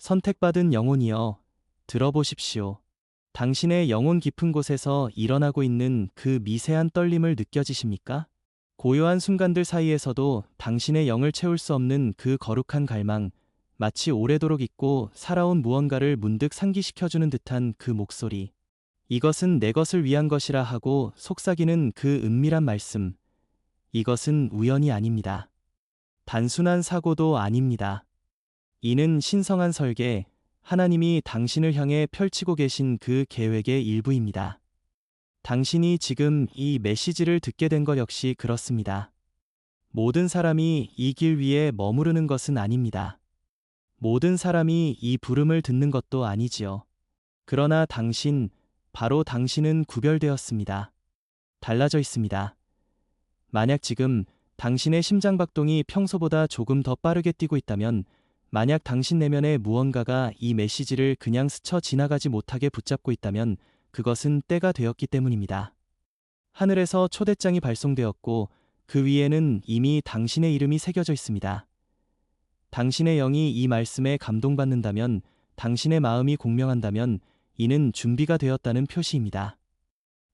선택받은 영혼이여, 들어보십시오. 당신의 영혼 깊은 곳에서 일어나고 있는 그 미세한 떨림을 느껴지십니까? 고요한 순간들 사이에서도 당신의 영을 채울 수 없는 그 거룩한 갈망, 마치 오래도록 잊고 살아온 무언가를 문득 상기시켜주는 듯한 그 목소리. 이것은 내 것을 위한 것이라 하고 속삭이는 그 은밀한 말씀. 이것은 우연이 아닙니다. 단순한 사고도 아닙니다. 이는 신성한 설계, 하나님이 당신을 향해 펼치고 계신 그 계획의 일부입니다. 당신이 지금 이 메시지를 듣게 된 것 역시 그렇습니다. 모든 사람이 이 길 위에 머무르는 것은 아닙니다. 모든 사람이 이 부름을 듣는 것도 아니지요. 그러나 당신, 바로 당신은 구별되었습니다. 달라져 있습니다. 만약 지금 당신의 심장박동이 평소보다 조금 더 빠르게 뛰고 있다면, 만약 당신 내면의 무언가가 이 메시지를 그냥 스쳐 지나가지 못하게 붙잡고 있다면 그것은 때가 되었기 때문입니다. 하늘에서 초대장이 발송되었고 그 위에는 이미 당신의 이름이 새겨져 있습니다. 당신의 영이 이 말씀에 감동받는다면, 당신의 마음이 공명한다면 이는 준비가 되었다는 표시입니다.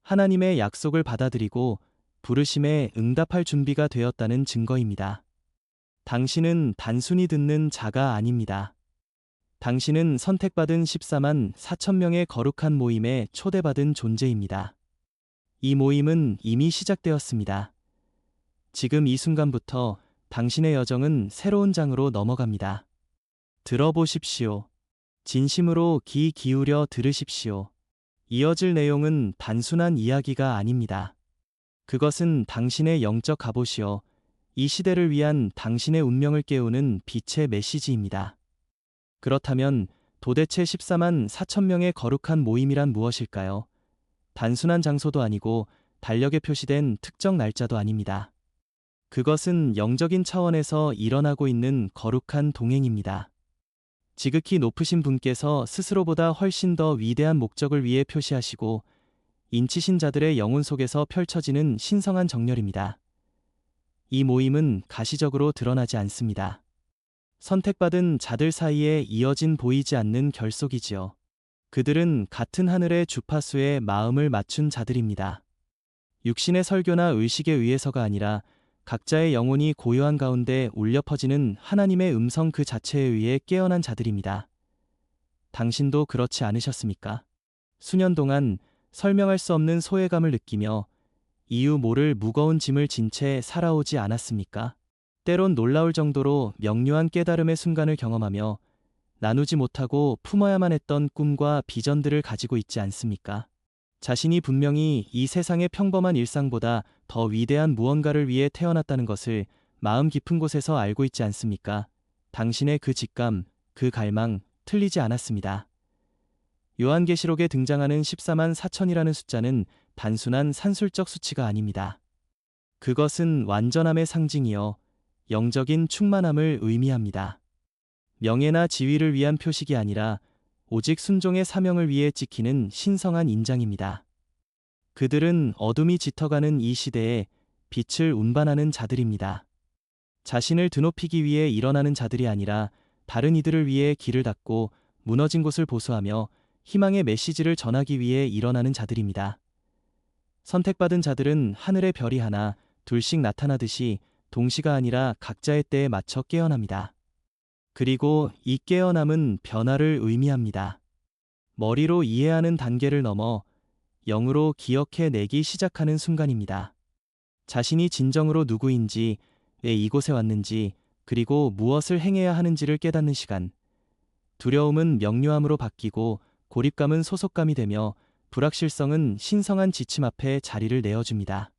하나님의 약속을 받아들이고 부르심에 응답할 준비가 되었다는 증거입니다. 당신은 단순히 듣는 자가 아닙니다. 당신은 선택받은 14만 4천 명의 거룩한 모임에 초대받은 존재입니다. 이 모임은 이미 시작되었습니다. 지금 이 순간부터 당신의 여정은 새로운 장으로 넘어갑니다. 들어보십시오. 진심으로 귀 기울여 들으십시오. 이어질 내용은 단순한 이야기가 아닙니다. 그것은 당신의 영적 갑옷이요, 이 시대를 위한 당신의 운명을 깨우는 빛의 메시지입니다. 그렇다면 도대체 14만 4천 명의 거룩한 모임이란 무엇일까요? 단순한 장소도 아니고 달력에 표시된 특정 날짜도 아닙니다. 그것은 영적인 차원에서 일어나고 있는 거룩한 동행입니다. 지극히 높으신 분께서 스스로보다 훨씬 더 위대한 목적을 위해 표시하시고 인치신 자들의 영혼 속에서 펼쳐지는 신성한 정렬입니다. 이 모임은 가시적으로 드러나지 않습니다. 선택받은 자들 사이에 이어진 보이지 않는 결속이지요. 그들은 같은 하늘의 주파수에 마음을 맞춘 자들입니다. 육신의 설교나 의식에 의해서가 아니라 각자의 영혼이 고요한 가운데 울려 퍼지는 하나님의 음성 그 자체에 의해 깨어난 자들입니다. 당신도 그렇지 않으셨습니까? 수년 동안 설명할 수 없는 소외감을 느끼며 이유 모를 무거운 짐을 진 채 살아오지 않았습니까? 때론 놀라울 정도로 명료한 깨달음의 순간을 경험하며 나누지 못하고 품어야만 했던 꿈과 비전들을 가지고 있지 않습니까? 자신이 분명히 이 세상의 평범한 일상보다 더 위대한 무언가를 위해 태어났다는 것을 마음 깊은 곳에서 알고 있지 않습니까? 당신의 그 직감, 그 갈망, 틀리지 않았습니다. 요한계시록에 등장하는 14만 4천이라는 숫자는 단순한 산술적 수치가 아닙니다. 그것은 완전함의 상징이요, 영적인 충만함을 의미합니다. 명예나 지위를 위한 표식이 아니라 오직 순종의 사명을 위해 찍히는 신성한 인장입니다. 그들은 어둠이 짙어가는 이 시대에 빛을 운반하는 자들입니다. 자신을 드높이기 위해 일어나는 자들이 아니라 다른 이들을 위해 길을 닫고 무너진 곳을 보수하며 희망의 메시지를 전하기 위해 일어나는 자들입니다. 선택받은 자들은 하늘의 별이 하나, 둘씩 나타나듯이 동시가 아니라 각자의 때에 맞춰 깨어납니다. 그리고 이 깨어남은 변화를 의미합니다. 머리로 이해하는 단계를 넘어 영으로 기억해내기 시작하는 순간입니다. 자신이 진정으로 누구인지, 왜 이곳에 왔는지, 그리고 무엇을 행해야 하는지를 깨닫는 시간. 두려움은 명료함으로 바뀌고 고립감은 소속감이 되며 불확실성은 신성한 지침 앞에 자리를 내어줍니다.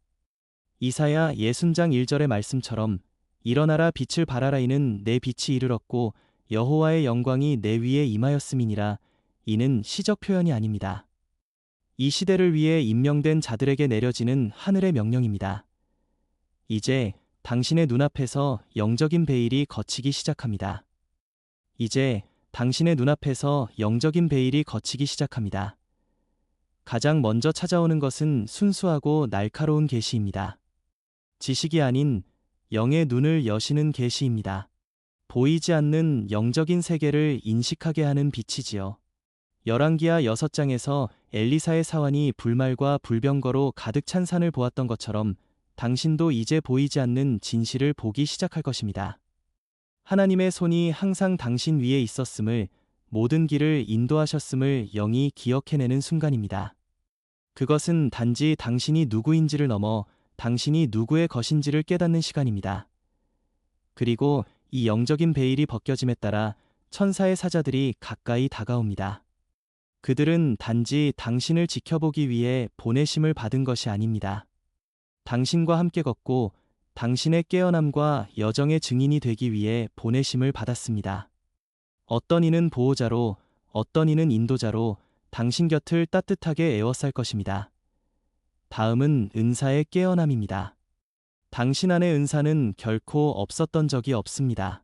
이사야 60장 1절의 말씀처럼 일어나라 빛을 발하라 이는 내 빛이 이르렀고 여호와의 영광이 내 위에 임하였음이니라. 이는 시적 표현이 아닙니다. 이 시대를 위해 임명된 자들에게 내려지는 하늘의 명령입니다. 이제 당신의 눈앞에서 영적인 베일이 걷히기 시작합니다. 이제 당신의 눈앞에서 영적인 베일이 걷히기 시작합니다. 가장 먼저 찾아오는 것은 순수하고 날카로운 계시입니다. 지식이 아닌 영의 눈을 여시는 계시입니다. 보이지 않는 영적인 세계를 인식하게 하는 빛이지요. 열왕기하 6장에서 엘리사의 사환이 불말과 불병거로 가득 찬 산을 보았던 것처럼 당신도 이제 보이지 않는 진실을 보기 시작할 것입니다. 하나님의 손이 항상 당신 위에 있었음을, 모든 길을 인도하셨음을 영이 기억해내는 순간입니다. 그것은 단지 당신이 누구인지를 넘어 당신이 누구의 것인지를 깨닫는 시간입니다. 그리고 이 영적인 베일이 벗겨짐에 따라 천사의 사자들이 가까이 다가옵니다. 그들은 단지 당신을 지켜보기 위해 보내심을 받은 것이 아닙니다. 당신과 함께 걷고 당신의 깨어남과 여정의 증인이 되기 위해 보내심을 받았습니다. 어떤 이는 보호자로, 어떤 이는 인도자로 당신 곁을 따뜻하게 에워쌀 것입니다. 다음은 은사의 깨어남입니다. 당신 안의 은사는 결코 없었던 적이 없습니다.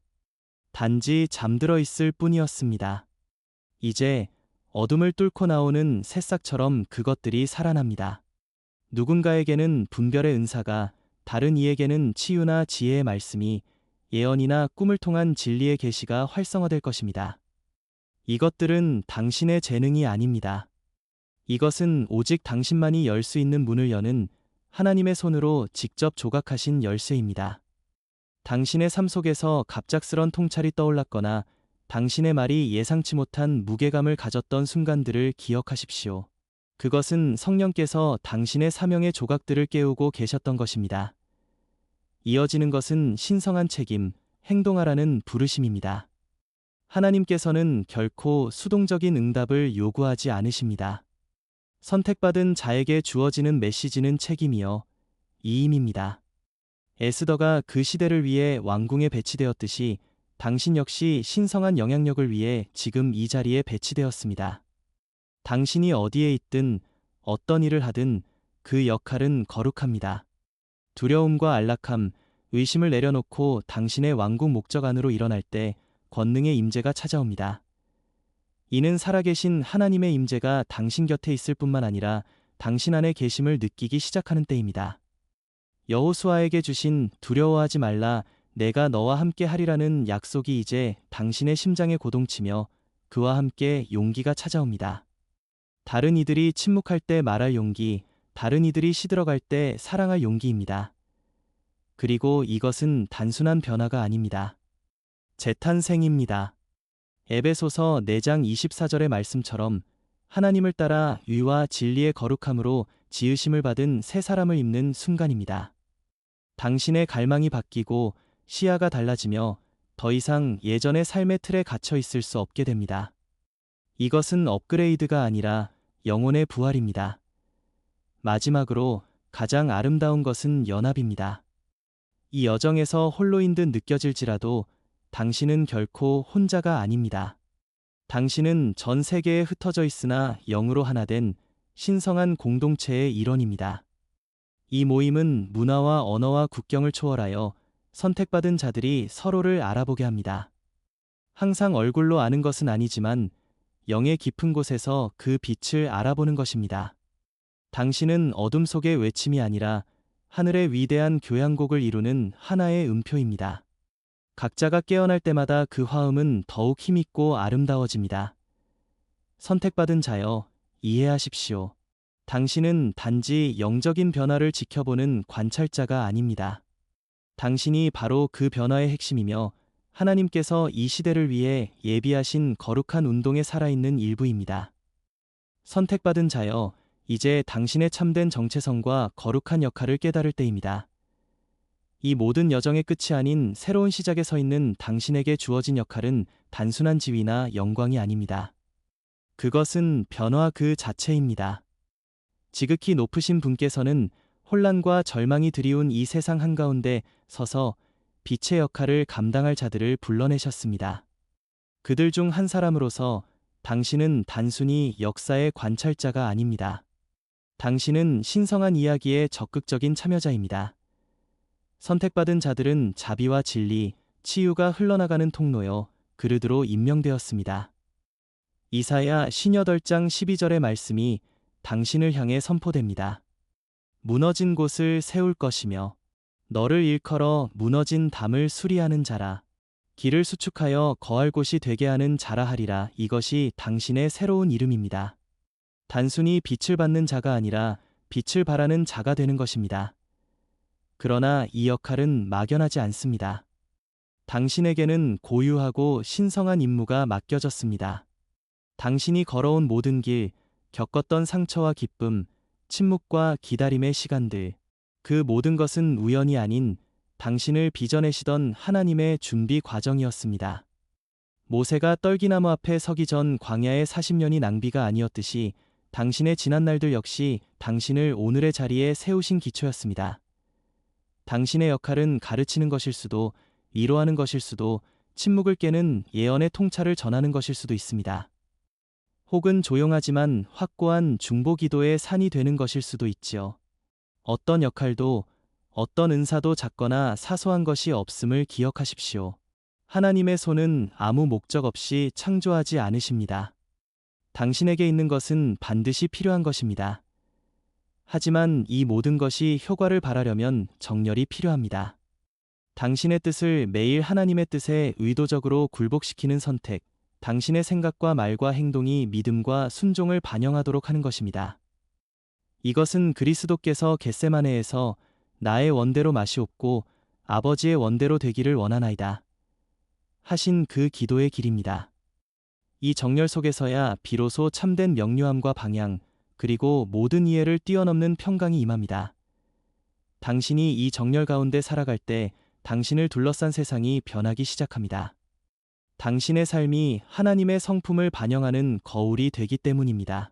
단지 잠들어 있을 뿐이었습니다. 이제 어둠을 뚫고 나오는 새싹처럼 그것들이 살아납니다. 누군가에게는 분별의 은사가, 다른 이에게는 치유나 지혜의 말씀이, 예언이나 꿈을 통한 진리의 계시가 활성화될 것입니다. 이것들은 당신의 재능이 아닙니다. 이것은 오직 당신만이 열 수 있는 문을 여는 하나님의 손으로 직접 조각하신 열쇠입니다. 당신의 삶 속에서 갑작스런 통찰이 떠올랐거나 당신의 말이 예상치 못한 무게감을 가졌던 순간들을 기억하십시오. 그것은 성령께서 당신의 사명의 조각들을 깨우고 계셨던 것입니다. 이어지는 것은 신성한 책임, 행동하라는 부르심입니다. 하나님께서는 결코 수동적인 응답을 요구하지 않으십니다. 선택받은 자에게 주어지는 메시지는 책임이요, 이임입니다. 에스더가 그 시대를 위해 왕궁에 배치되었듯이 당신 역시 신성한 영향력을 위해 지금 이 자리에 배치되었습니다. 당신이 어디에 있든 어떤 일을 하든 그 역할은 거룩합니다. 두려움과 안락함, 의심을 내려놓고 당신의 왕궁 목적 안으로 일어날 때 권능의 임재가 찾아옵니다. 이는 살아계신 하나님의 임재가 당신 곁에 있을 뿐만 아니라 당신 안에 계심을 느끼기 시작하는 때입니다. 여호수아에게 주신 두려워하지 말라 내가 너와 함께 하리라는 약속이 이제 당신의 심장에 고동치며 그와 함께 용기가 찾아옵니다. 다른 이들이 침묵할 때 말할 용기, 다른 이들이 시들어갈 때 사랑할 용기입니다. 그리고 이것은 단순한 변화가 아닙니다. 재탄생입니다. 에베소서 4장 24절의 말씀처럼 하나님을 따라 의와 진리의 거룩함으로 지으심을 받은 새 사람을 입는 순간입니다. 당신의 갈망이 바뀌고 시야가 달라지며 더 이상 예전의 삶의 틀에 갇혀 있을 수 없게 됩니다. 이것은 업그레이드가 아니라 영혼의 부활입니다. 마지막으로 가장 아름다운 것은 연합입니다. 이 여정에서 홀로인 듯 느껴질지라도 당신은 결코 혼자가 아닙니다. 당신은 전 세계에 흩어져 있으나 영으로 하나 된 신성한 공동체의 일원입니다. 이 모임은 문화와 언어와 국경을 초월하여 선택받은 자들이 서로를 알아보게 합니다. 항상 얼굴로 아는 것은 아니지만 영의 깊은 곳에서 그 빛을 알아보는 것입니다. 당신은 어둠 속의 외침이 아니라 하늘의 위대한 교향곡을 이루는 하나의 음표입니다. 각자가 깨어날 때마다 그 화음은 더욱 힘있고 아름다워집니다. 선택받은 자여, 이해하십시오. 당신은 단지 영적인 변화를 지켜보는 관찰자가 아닙니다. 당신이 바로 그 변화의 핵심이며 하나님께서 이 시대를 위해 예비하신 거룩한 운동에 살아있는 일부입니다. 선택받은 자여, 이제 당신의 참된 정체성과 거룩한 역할을 깨달을 때입니다. 이 모든 여정의 끝이 아닌 새로운 시작에 서 있는 당신에게 주어진 역할은 단순한 지위나 영광이 아닙니다. 그것은 변화 그 자체입니다. 지극히 높으신 분께서는 혼란과 절망이 드리운 이 세상 한가운데 서서 빛의 역할을 감당할 자들을 불러내셨습니다. 그들 중 한 사람으로서 당신은 단순히 역사의 관찰자가 아닙니다. 당신은 신성한 이야기의 적극적인 참여자입니다. 선택받은 자들은 자비와 진리, 치유가 흘러나가는 통로요, 그릇으로 임명되었습니다. 이사야 58장 12절의 말씀이 당신을 향해 선포됩니다. 무너진 곳을 세울 것이며 너를 일컬어 무너진 담을 수리하는 자라. 길을 수축하여 거할 곳이 되게 하는 자라 하리라. 이것이 당신의 새로운 이름입니다. 단순히 빛을 받는 자가 아니라 빛을 발하는 자가 되는 것입니다. 그러나 이 역할은 막연하지 않습니다. 당신에게는 고유하고 신성한 임무가 맡겨졌습니다. 당신이 걸어온 모든 길, 겪었던 상처와 기쁨, 침묵과 기다림의 시간들, 그 모든 것은 우연이 아닌 당신을 빚어내시던 하나님의 준비 과정이었습니다. 모세가 떨기나무 앞에 서기 전 광야의 40년이 낭비가 아니었듯이 당신의 지난 날들 역시 당신을 오늘의 자리에 세우신 기초였습니다. 당신의 역할은 가르치는 것일 수도, 위로하는 것일 수도, 침묵을 깨는 예언의 통찰을 전하는 것일 수도 있습니다. 혹은 조용하지만 확고한 중보 기도의 산이 되는 것일 수도 있지요. 어떤 역할도, 어떤 은사도 작거나 사소한 것이 없음을 기억하십시오. 하나님의 손은 아무 목적 없이 창조하지 않으십니다. 당신에게 있는 것은 반드시 필요한 것입니다. 하지만 이 모든 것이 효과를 발하려면 정렬이 필요합니다. 당신의 뜻을 매일 하나님의 뜻에 의도적으로 굴복시키는 선택, 당신의 생각과 말과 행동이 믿음과 순종을 반영하도록 하는 것입니다. 이것은 그리스도께서 겟세마네에서 나의 원대로 마시옵고 아버지의 원대로 되기를 원하나이다 하신 그 기도의 길입니다. 이 정렬 속에서야 비로소 참된 명료함과 방향, 그리고 모든 이해를 뛰어넘는 평강이 임합니다. 당신이 이 정렬 가운데 살아갈 때 당신을 둘러싼 세상이 변하기 시작합니다. 당신의 삶이 하나님의 성품을 반영하는 거울이 되기 때문입니다.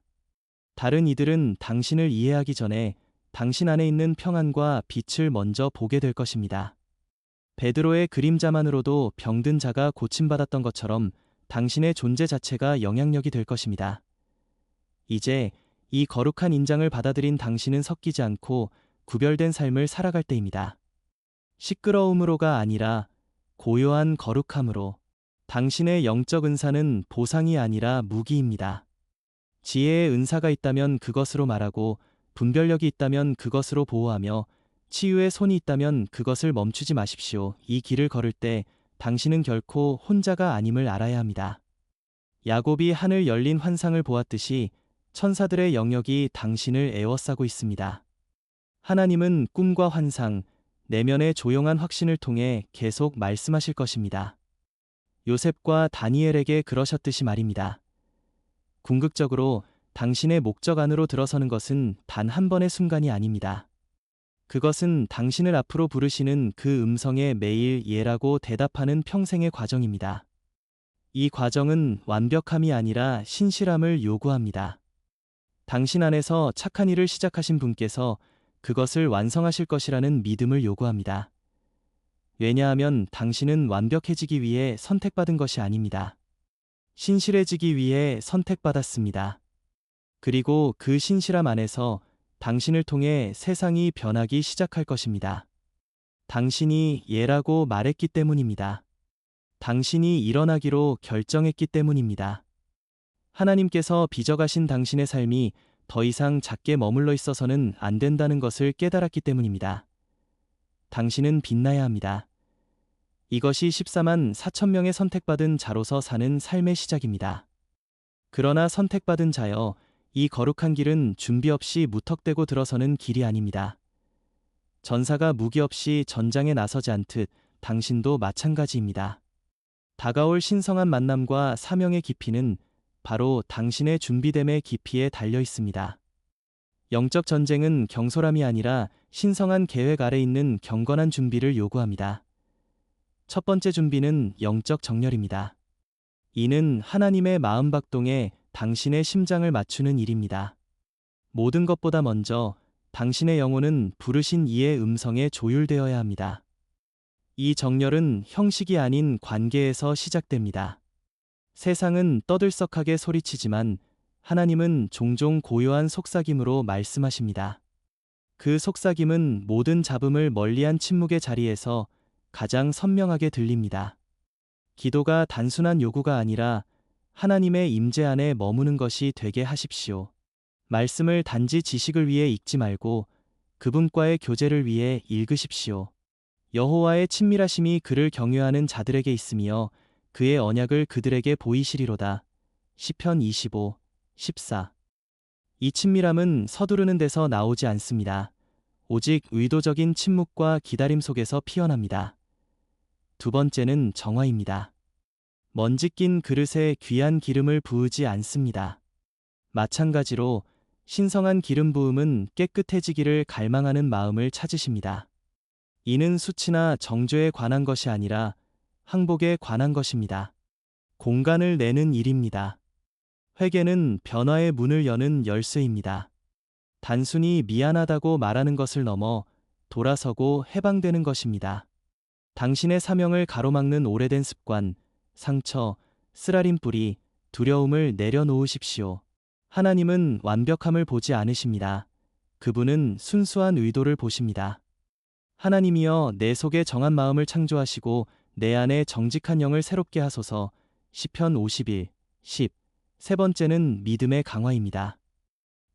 다른 이들은 당신을 이해하기 전에 당신 안에 있는 평안과 빛을 먼저 보게 될 것입니다. 베드로의 그림자만으로도 병든 자가 고침받았던 것처럼 당신의 존재 자체가 영향력이 될 것입니다. 이제 이 거룩한 인장을 받아들인 당신은 섞이지 않고 구별된 삶을 살아갈 때입니다. 시끄러움으로가 아니라 고요한 거룩함으로. 당신의 영적 은사는 보상이 아니라 무기입니다. 지혜의 은사가 있다면 그것으로 말하고, 분별력이 있다면 그것으로 보호하며, 치유의 손이 있다면 그것을 멈추지 마십시오. 이 길을 걸을 때 당신은 결코 혼자가 아님을 알아야 합니다. 야곱이 하늘 열린 환상을 보았듯이 천사들의 영역이 당신을 에워싸고 있습니다. 하나님은 꿈과 환상, 내면의 조용한 확신을 통해 계속 말씀하실 것입니다. 요셉과 다니엘에게 그러셨듯이 말입니다. 궁극적으로 당신의 목적 안으로 들어서는 것은 단 한 번의 순간이 아닙니다. 그것은 당신을 앞으로 부르시는 그 음성에 매일 예라고 대답하는 평생의 과정입니다. 이 과정은 완벽함이 아니라 신실함을 요구합니다. 당신 안에서 착한 일을 시작하신 분께서 그것을 완성하실 것이라는 믿음을 요구합니다. 왜냐하면 당신은 완벽해지기 위해 선택받은 것이 아닙니다. 신실해지기 위해 선택받았습니다. 그리고 그 신실함 안에서 당신을 통해 세상이 변하기 시작할 것입니다. 당신이 예라고 말했기 때문입니다. 당신이 일어나기로 결정했기 때문입니다. 하나님께서 빚어가신 당신의 삶이 더 이상 작게 머물러 있어서는 안 된다는 것을 깨달았기 때문입니다. 당신은 빛나야 합니다. 이것이 14만 4천 명의 선택받은 자로서 사는 삶의 시작입니다. 그러나 선택받은 자여, 이 거룩한 길은 준비 없이 무턱대고 들어서는 길이 아닙니다. 전사가 무기 없이 전장에 나서지 않듯 당신도 마찬가지입니다. 다가올 신성한 만남과 사명의 깊이는 바로 당신의 준비됨의 깊이에 달려 있습니다. 영적 전쟁은 경솔함이 아니라 신성한 계획 아래 있는 경건한 준비를 요구합니다. 첫 번째 준비는 영적 정렬입니다. 이는 하나님의 마음 박동에 당신의 심장을 맞추는 일입니다. 모든 것보다 먼저 당신의 영혼은 부르신 이의 음성에 조율되어야 합니다. 이 정렬은 형식이 아닌 관계에서 시작됩니다. 세상은 떠들썩하게 소리치지만 하나님은 종종 고요한 속삭임으로 말씀하십니다. 그 속삭임은 모든 잡음을 멀리한 침묵의 자리에서 가장 선명하게 들립니다. 기도가 단순한 요구가 아니라 하나님의 임재 안에 머무는 것이 되게 하십시오. 말씀을 단지 지식을 위해 읽지 말고 그분과의 교제를 위해 읽으십시오. 여호와의 친밀하심이 그를 경외하는 자들에게 있으며 그의 언약을 그들에게 보이시리로다. 시편 25, 14. 이 친밀함은 서두르는 데서 나오지 않습니다. 오직 의도적인 침묵과 기다림 속에서 피어납니다. 두 번째는 정화입니다. 먼지 낀 그릇에 귀한 기름을 부으지 않습니다. 마찬가지로 신성한 기름 부음은 깨끗해지기를 갈망하는 마음을 찾으십니다. 이는 수치나 정죄에 관한 것이 아니라 항복에 관한 것입니다. 공간을 내는 일입니다. 회개는 변화의 문을 여는 열쇠입니다. 단순히 미안하다고 말하는 것을 넘어 돌아서고 해방되는 것입니다. 당신의 사명을 가로막는 오래된 습관, 상처, 쓰라린 뿌리, 두려움을 내려놓으십시오. 하나님은 완벽함을 보지 않으십니다. 그분은 순수한 의도를 보십니다. 하나님이여 내 속에 정한 마음을 창조하시고 내 안에 정직한 영을 새롭게 하소서. 시편 51, 10. 세 번째는 믿음의 강화입니다.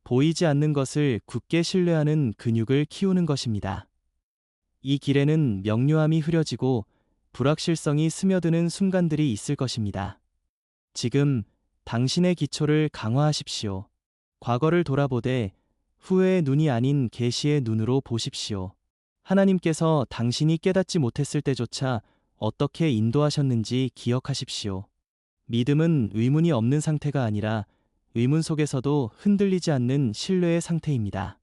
보이지 않는 것을 굳게 신뢰하는 근육을 키우는 것입니다. 이 길에는 명료함이 흐려지고 불확실성이 스며드는 순간들이 있을 것입니다. 지금 당신의 기초를 강화하십시오. 과거를 돌아보되 후회의 눈이 아닌 계시의 눈으로 보십시오. 하나님께서 당신이 깨닫지 못했을 때조차 어떻게 인도하셨는지 기억하십시오. 믿음은 의문이 없는 상태가 아니라 의문 속에서도 흔들리지 않는 신뢰의 상태입니다.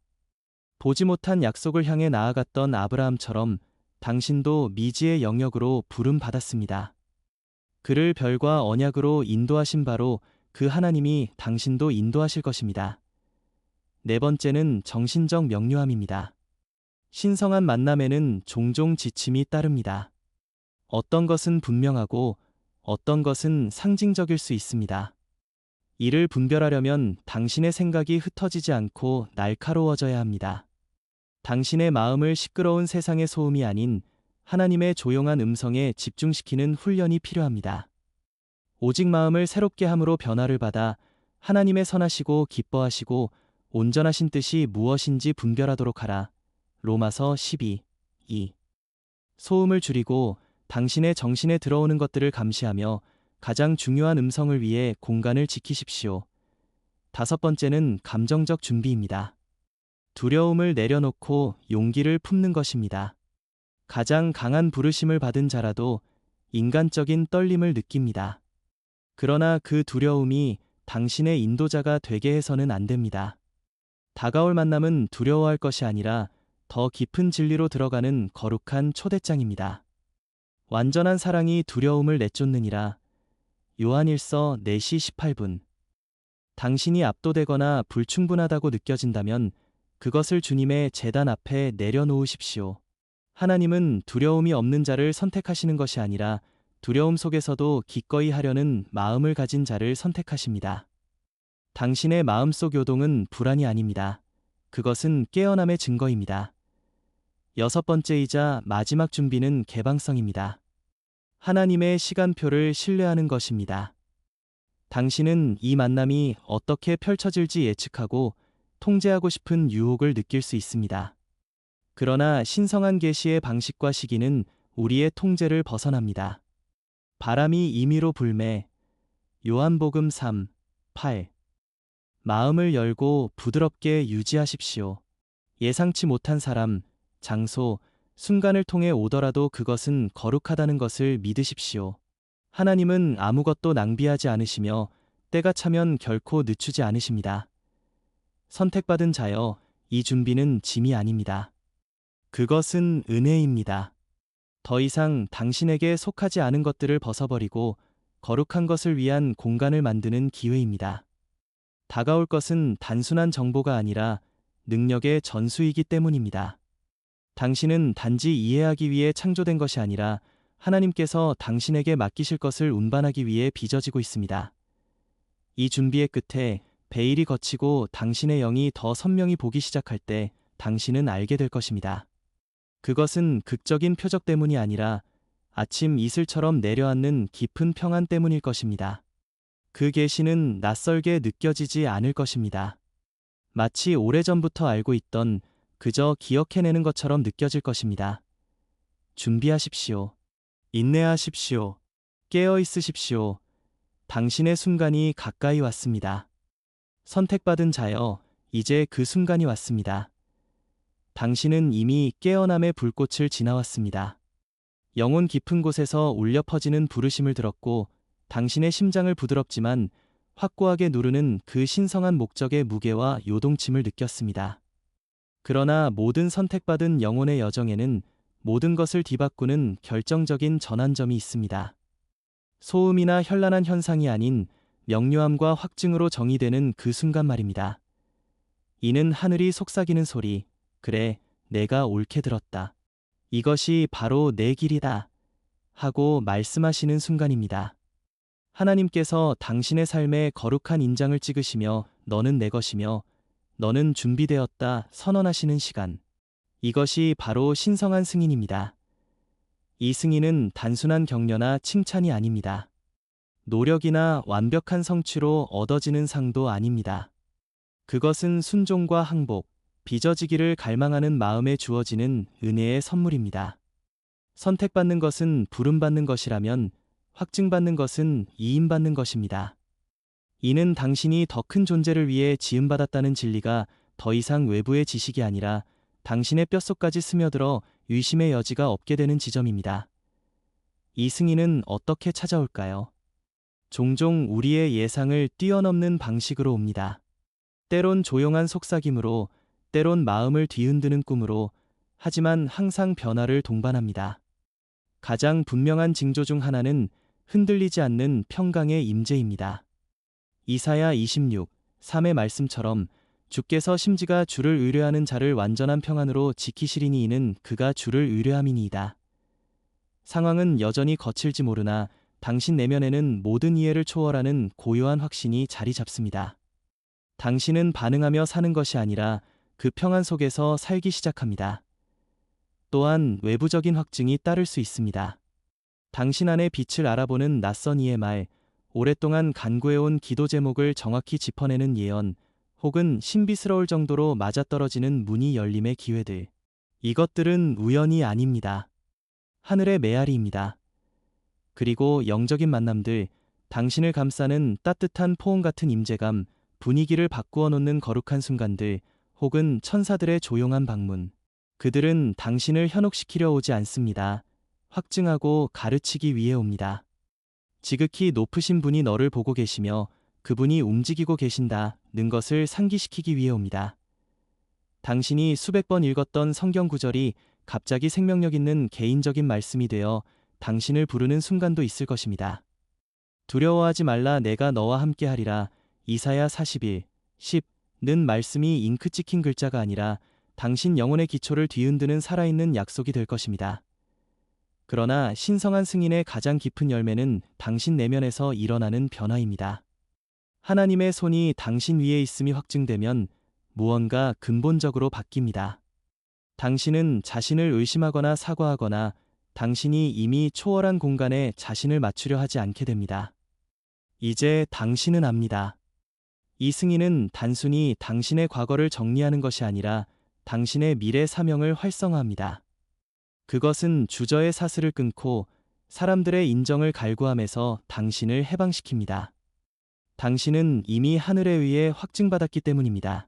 보지 못한 약속을 향해 나아갔던 아브라함처럼 당신도 미지의 영역으로 부름받았습니다. 그를 별과 언약으로 인도하신 바로 그 하나님이 당신도 인도하실 것입니다. 네 번째는 정신적 명료함입니다. 신성한 만남에는 종종 지침이 따릅니다. 어떤 것은 분명하고 어떤 것은 상징적일 수 있습니다. 이를 분별하려면 당신의 생각이 흩어지지 않고 날카로워져야 합니다. 당신의 마음을 시끄러운 세상의 소음이 아닌 하나님의 조용한 음성에 집중시키는 훈련이 필요합니다. 오직 마음을 새롭게 함으로 변화를 받아 하나님의 선하시고 기뻐하시고 온전하신 뜻이 무엇인지 분별하도록 하라. 로마서 12, 2. 소음을 줄이고 당신의 정신에 들어오는 것들을 감시하며 가장 중요한 음성을 위해 공간을 지키십시오. 다섯 번째는 감정적 준비입니다. 두려움을 내려놓고 용기를 품는 것입니다. 가장 강한 부르심을 받은 자라도 인간적인 떨림을 느낍니다. 그러나 그 두려움이 당신의 인도자가 되게 해서는 안 됩니다. 다가올 만남은 두려워할 것이 아니라 더 깊은 진리로 들어가는 거룩한 초대장입니다. 완전한 사랑이 두려움을 내쫓느니라. 요한일서 4시 18분. 당신이 압도되거나 불충분하다고 느껴진다면 그것을 주님의 제단 앞에 내려놓으십시오. 하나님은 두려움이 없는 자를 선택하시는 것이 아니라 두려움 속에서도 기꺼이 하려는 마음을 가진 자를 선택하십니다. 당신의 마음속 요동은 불안이 아닙니다. 그것은 깨어남의 증거입니다. 여섯 번째이자 마지막 준비는 개방성입니다. 하나님의 시간표를 신뢰하는 것입니다. 당신은 이 만남이 어떻게 펼쳐질지 예측하고 통제하고 싶은 유혹을 느낄 수 있습니다. 그러나 신성한 계시의 방식과 시기는 우리의 통제를 벗어납니다. 바람이 임의로 불매. 요한복음 3, 8. 마음을 열고 부드럽게 유지하십시오. 예상치 못한 사람, 장소, 순간을 통해 오더라도 그것은 거룩하다는 것을 믿으십시오. 하나님은 아무것도 낭비하지 않으시며 때가 차면 결코 늦추지 않으십니다. 선택받은 자여, 이 준비는 짐이 아닙니다. 그것은 은혜입니다. 더 이상 당신에게 속하지 않은 것들을 벗어버리고 거룩한 것을 위한 공간을 만드는 기회입니다. 다가올 것은 단순한 정보가 아니라 능력의 전수이기 때문입니다. 당신은 단지 이해하기 위해 창조된 것이 아니라 하나님께서 당신에게 맡기실 것을 운반하기 위해 빚어지고 있습니다. 이 준비의 끝에 베일이 걷히고 당신의 영이 더 선명히 보기 시작할 때 당신은 알게 될 것입니다. 그것은 극적인 표적 때문이 아니라 아침 이슬처럼 내려앉는 깊은 평안 때문일 것입니다. 그 계시는 낯설게 느껴지지 않을 것입니다. 마치 오래전부터 알고 있던 그저 기억해내는 것처럼 느껴질 것입니다. 준비하십시오. 인내하십시오. 깨어 있으십시오. 당신의 순간이 가까이 왔습니다. 선택받은 자여, 이제 그 순간이 왔습니다. 당신은 이미 깨어남의 불꽃을 지나왔습니다. 영혼 깊은 곳에서 울려 퍼지는 부르심을 들었고, 당신의 심장을 부드럽지만 확고하게 누르는 그 신성한 목적의 무게와 요동침을 느꼈습니다. 그러나 모든 선택받은 영혼의 여정에는 모든 것을 뒤바꾸는 결정적인 전환점이 있습니다. 소음이나 현란한 현상이 아닌 명료함과 확증으로 정의되는 그 순간 말입니다. 이는 하늘이 속삭이는 소리, 그래, 내가 옳게 들었다. 이것이 바로 내 길이다. 하고 말씀하시는 순간입니다. 하나님께서 당신의 삶에 거룩한 인장을 찍으시며 너는 내 것이며 너는 준비되었다 선언하시는 시간. 이것이 바로 신성한 승인입니다. 이 승인은 단순한 격려나 칭찬이 아닙니다. 노력이나 완벽한 성취로 얻어지는 상도 아닙니다. 그것은 순종과 항복, 빚어지기를 갈망하는 마음에 주어지는 은혜의 선물입니다. 선택받는 것은 부름받는 것이라면 확증받는 것은 이임받는 것입니다. 이는 당신이 더 큰 존재를 위해 지음받았다는 진리가 더 이상 외부의 지식이 아니라 당신의 뼛속까지 스며들어 의심의 여지가 없게 되는 지점입니다. 이 승인은 어떻게 찾아올까요? 종종 우리의 예상을 뛰어넘는 방식으로 옵니다. 때론 조용한 속삭임으로, 때론 마음을 뒤흔드는 꿈으로, 하지만 항상 변화를 동반합니다. 가장 분명한 징조 중 하나는 흔들리지 않는 평강의 임재입니다. 이사야 26, 3의 말씀처럼 주께서 심지가 주를 의뢰하는 자를 완전한 평안으로 지키시리니 이는 그가 주를 의뢰함이니이다. 상황은 여전히 거칠지 모르나 당신 내면에는 모든 이해를 초월하는 고요한 확신이 자리 잡습니다. 당신은 반응하며 사는 것이 아니라 그 평안 속에서 살기 시작합니다. 또한 외부적인 확증이 따를 수 있습니다. 당신 안의 빛을 알아보는 낯선 이의 말, 오랫동안 간구해온 기도 제목을 정확히 짚어내는 예언, 혹은 신비스러울 정도로 맞아떨어지는 문이 열림의 기회들. 이것들은 우연이 아닙니다. 하늘의 메아리입니다. 그리고 영적인 만남들, 당신을 감싸는 따뜻한 포옹 같은 임재감, 분위기를 바꾸어 놓는 거룩한 순간들, 혹은 천사들의 조용한 방문. 그들은 당신을 현혹시키려 오지 않습니다. 확증하고 가르치기 위해 옵니다. 지극히 높으신 분이 너를 보고 계시며 그분이 움직이고 계신다는 것을 상기시키기 위해 옵니다. 당신이 수백 번 읽었던 성경 구절이 갑자기 생명력 있는 개인적인 말씀이 되어 당신을 부르는 순간도 있을 것입니다. 두려워하지 말라 내가 너와 함께 하리라. 이사야 41, 10는 말씀이 잉크 찍힌 글자가 아니라 당신 영혼의 기초를 뒤흔드는 살아있는 약속이 될 것입니다. 그러나 신성한 승인의 가장 깊은 열매는 당신 내면에서 일어나는 변화입니다. 하나님의 손이 당신 위에 있음이 확증되면 무언가 근본적으로 바뀝니다. 당신은 자신을 의심하거나 사과하거나 당신이 이미 초월한 공간에 자신을 맞추려 하지 않게 됩니다. 이제 당신은 압니다. 이 승인은 단순히 당신의 과거를 정리하는 것이 아니라 당신의 미래 사명을 활성화합니다. 그것은 주저의 사슬을 끊고 사람들의 인정을 갈구함에서 당신을 해방시킵니다. 당신은 이미 하늘에 의해 확증받았기 때문입니다.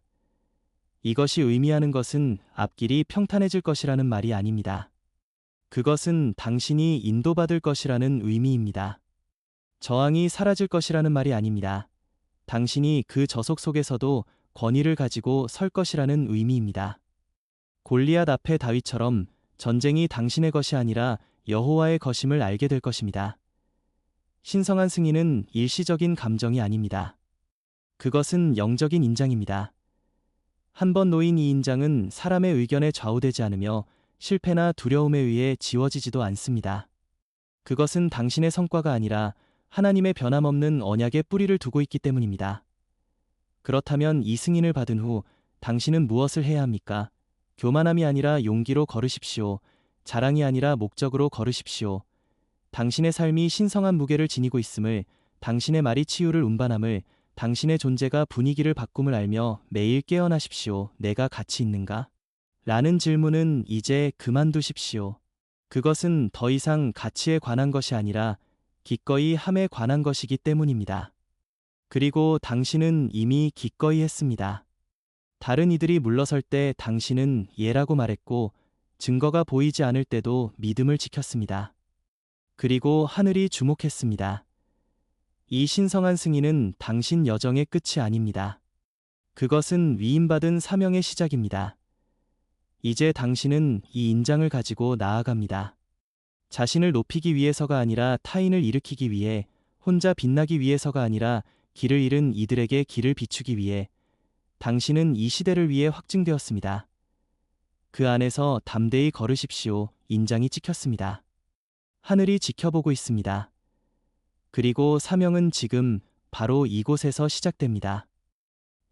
이것이 의미하는 것은 앞길이 평탄해질 것이라는 말이 아닙니다. 그것은 당신이 인도받을 것이라는 의미입니다. 저항이 사라질 것이라는 말이 아닙니다. 당신이 그 저속 속에서도 권위를 가지고 설 것이라는 의미입니다. 골리앗 앞에 다윗처럼 전쟁이 당신의 것이 아니라 여호와의 것임을 알게 될 것입니다. 신성한 승인은 일시적인 감정이 아닙니다. 그것은 영적인 인장입니다. 한 번 놓인 이 인장은 사람의 의견에 좌우되지 않으며 실패나 두려움에 의해 지워지지도 않습니다. 그것은 당신의 성과가 아니라 하나님의 변함없는 언약에 뿌리를 두고 있기 때문입니다. 그렇다면 이 승인을 받은 후 당신은 무엇을 해야 합니까? 교만함이 아니라 용기로 걸으십시오. 자랑이 아니라 목적으로 걸으십시오. 당신의 삶이 신성한 무게를 지니고 있음을, 당신의 말이 치유를 운반함을, 당신의 존재가 분위기를 바꿈을 알며 매일 깨어나십시오. 내가 가치 있는가? 라는 질문은 이제 그만두십시오. 그것은 더 이상 가치에 관한 것이 아니라 기꺼이 함에 관한 것이기 때문입니다. 그리고 당신은 이미 기꺼이 했습니다. 다른 이들이 물러설 때 당신은 예라고 말했고 증거가 보이지 않을 때도 믿음을 지켰습니다. 그리고 하늘이 주목했습니다. 이 신성한 승인은 당신 여정의 끝이 아닙니다. 그것은 위임받은 사명의 시작입니다. 이제 당신은 이 인장을 가지고 나아갑니다. 자신을 높이기 위해서가 아니라 타인을 일으키기 위해, 혼자 빛나기 위해서가 아니라 길을 잃은 이들에게 길을 비추기 위해, 당신은 이 시대를 위해 확증되었습니다. 그 안에서 담대히 걸으십시오. 인장이 찍혔습니다. 하늘이 지켜보고 있습니다. 그리고 사명은 지금 바로 이곳에서 시작됩니다.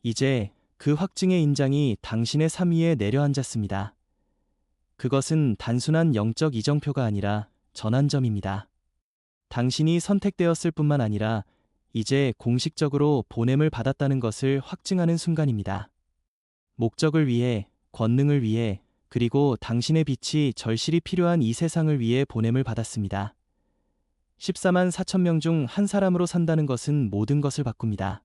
이제 그 확증의 인장이 당신의 삶 위에 내려앉았습니다. 그것은 단순한 영적 이정표가 아니라 전환점입니다. 당신이 선택되었을 뿐만 아니라 이제 공식적으로 보냄을 받았다는 것을 확증하는 순간입니다. 목적을 위해, 권능을 위해, 그리고 당신의 빛이 절실히 필요한 이 세상을 위해 보냄을 받았습니다. 14만 4천 명 중 한 사람으로 산다는 것은 모든 것을 바꿉니다.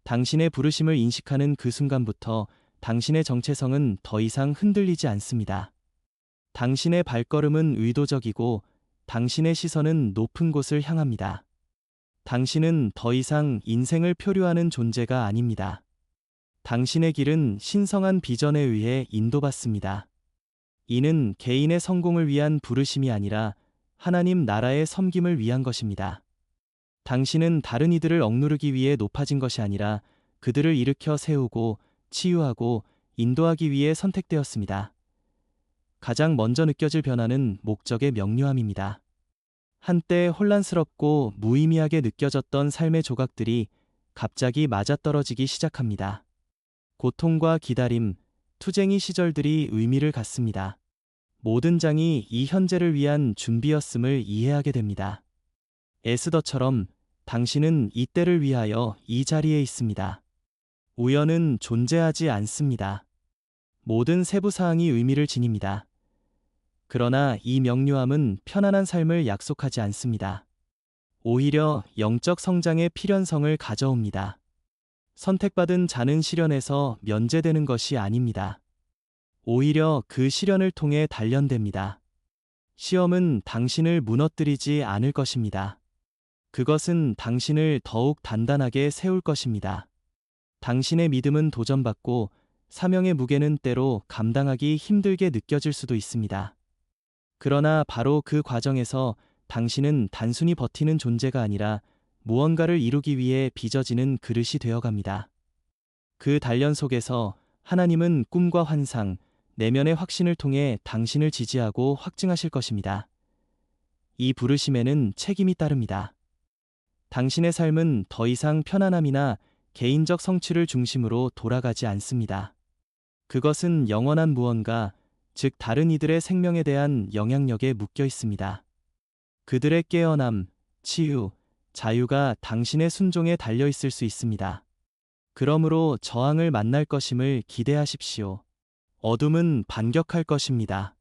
당신의 부르심을 인식하는 그 순간부터 당신의 정체성은 더 이상 흔들리지 않습니다. 당신의 발걸음은 의도적이고 당신의 시선은 높은 곳을 향합니다. 당신은 더 이상 인생을 표류하는 존재가 아닙니다. 당신의 길은 신성한 비전에 의해 인도받습니다. 이는 개인의 성공을 위한 부르심이 아니라 하나님 나라의 섬김을 위한 것입니다. 당신은 다른 이들을 억누르기 위해 높아진 것이 아니라 그들을 일으켜 세우고 치유하고 인도하기 위해 선택되었습니다. 가장 먼저 느껴질 변화는 목적의 명료함입니다. 한때 혼란스럽고 무의미하게 느껴졌던 삶의 조각들이 갑자기 맞아떨어지기 시작합니다. 고통과 기다림, 투쟁이 시절들이 의미를 갖습니다. 모든 장이 이 현재를 위한 준비였음을 이해하게 됩니다. 에스더처럼 당신은 이 때를 위하여 이 자리에 있습니다. 우연은 존재하지 않습니다. 모든 세부 사항이 의미를 지닙니다. 그러나 이 명료함은 편안한 삶을 약속하지 않습니다. 오히려 영적 성장의 필연성을 가져옵니다. 선택받은 자는 시련에서 면제되는 것이 아닙니다. 오히려 그 시련을 통해 단련됩니다. 시험은 당신을 무너뜨리지 않을 것입니다. 그것은 당신을 더욱 단단하게 세울 것입니다. 당신의 믿음은 도전받고 사명의 무게는 때로 감당하기 힘들게 느껴질 수도 있습니다. 그러나 바로 그 과정에서 당신은 단순히 버티는 존재가 아니라 무언가를 이루기 위해 빚어지는 그릇이 되어갑니다. 그 단련 속에서 하나님은 꿈과 환상, 내면의 확신을 통해 당신을 지지하고 확증하실 것입니다. 이 부르심에는 책임이 따릅니다. 당신의 삶은 더 이상 편안함이나 개인적 성취를 중심으로 돌아가지 않습니다. 그것은 영원한 무언가, 즉 다른 이들의 생명에 대한 영향력에 묶여 있습니다. 그들의 깨어남, 치유, 자유가 당신의 순종에 달려 있을 수 있습니다. 그러므로 저항을 만날 것임을 기대하십시오. 어둠은 반격할 것입니다.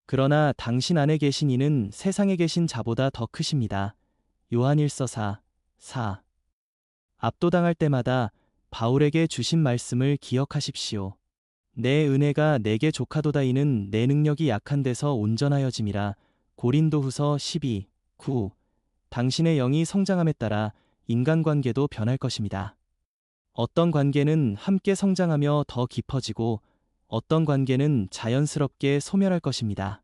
그러나 당신 안에 계신 이는 세상에 계신 자보다 더 크십니다. 요한일서 4:4. 압도당할 때마다 바울에게 주신 말씀을 기억하십시오. 내 은혜가 내게 족하도다. 이는 내 능력이 약한 데서 온전하여짐이라. 고린도후서 12:9. 당신의 영이 성장함에 따라 인간관계도 변할 것입니다. 어떤 관계는 함께 성장하며 더 깊어지고 어떤 관계는 자연스럽게 소멸할 것입니다.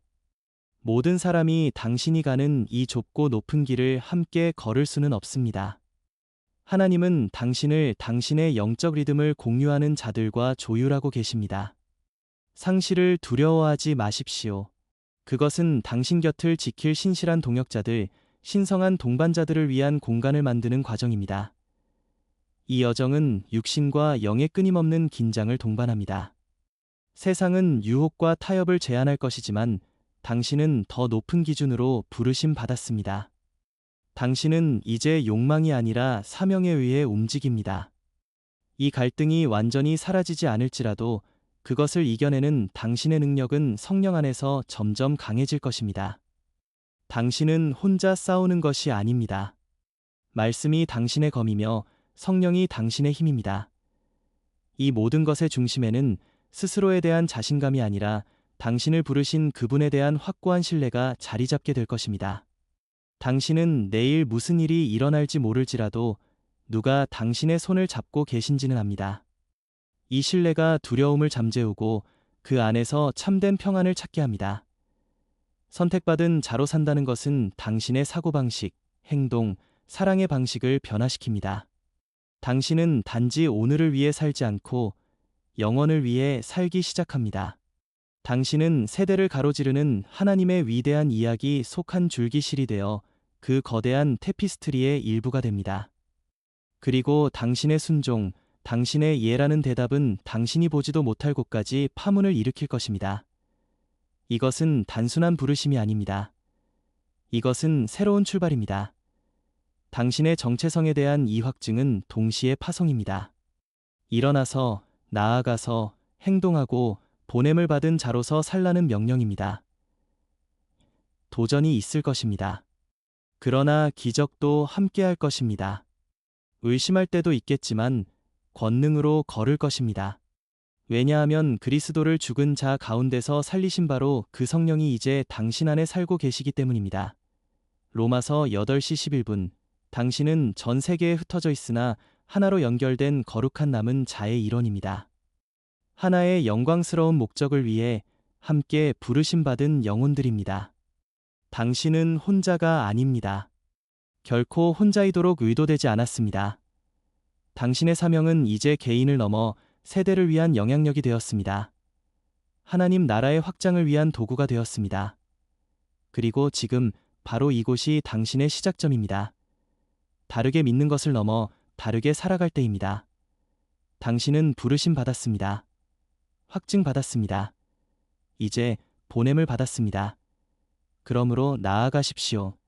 모든 사람이 당신이 가는 이 좁고 높은 길을 함께 걸을 수는 없습니다. 하나님은 당신을 당신의 영적 리듬을 공유하는 자들과 조율하고 계십니다. 상실을 두려워하지 마십시오. 그것은 당신 곁을 지킬 신실한 동역자들, 신성한 동반자들을 위한 공간을 만드는 과정입니다. 이 여정은 육신과 영의 끊임없는 긴장을 동반합니다. 세상은 유혹과 타협을 제한할 것이지만 당신은 더 높은 기준으로 부르심 받았습니다. 당신은 이제 욕망이 아니라 사명에 의해 움직입니다. 이 갈등이 완전히 사라지지 않을지라도 그것을 이겨내는 당신의 능력은 성령 안에서 점점 강해질 것입니다. 당신은 혼자 싸우는 것이 아닙니다. 말씀이 당신의 검이며 성령이 당신의 힘입니다. 이 모든 것의 중심에는 스스로에 대한 자신감이 아니라 당신을 부르신 그분에 대한 확고한 신뢰가 자리 잡게 될 것입니다. 당신은 내일 무슨 일이 일어날지 모를지라도 누가 당신의 손을 잡고 계신지는 압니다. 이 신뢰가 두려움을 잠재우고 그 안에서 참된 평안을 찾게 합니다. 선택받은 자로 산다는 것은 당신의 사고방식, 행동, 사랑의 방식을 변화시킵니다. 당신은 단지 오늘을 위해 살지 않고 영원을 위해 살기 시작합니다. 당신은 세대를 가로지르는 하나님의 위대한 이야기 속 한 줄기실이 되어 그 거대한 테피스트리의 일부가 됩니다. 그리고 당신의 순종, 당신의 예라는 대답은 당신이 보지도 못할 곳까지 파문을 일으킬 것입니다. 이것은 단순한 부르심이 아닙니다. 이것은 새로운 출발입니다. 당신의 정체성에 대한 이 확증은 동시에 파송입니다. 일어나서, 나아가서, 행동하고 보냄을 받은 자로서 살라는 명령입니다. 도전이 있을 것입니다. 그러나 기적도 함께할 것입니다. 의심할 때도 있겠지만 권능으로 걸을 것입니다. 왜냐하면 그리스도를 죽은 자 가운데서 살리신 바로 그 성령이 이제 당신 안에 살고 계시기 때문입니다. 로마서 8시 11분. 당신은 전 세계에 흩어져 있으나 하나로 연결된 거룩한 남은 자의 일원입니다. 하나의 영광스러운 목적을 위해 함께 부르심받은 영혼들입니다. 당신은 혼자가 아닙니다. 결코 혼자이도록 의도되지 않았습니다. 당신의 사명은 이제 개인을 넘어 세대를 위한 영향력이 되었습니다. 하나님 나라의 확장을 위한 도구가 되었습니다. 그리고 지금 바로 이곳이 당신의 시작점입니다. 다르게 믿는 것을 넘어 다르게 살아갈 때입니다. 당신은 부르심 받았습니다. 확증 받았습니다. 이제 보냄을 받았습니다. 그러므로 나아가십시오.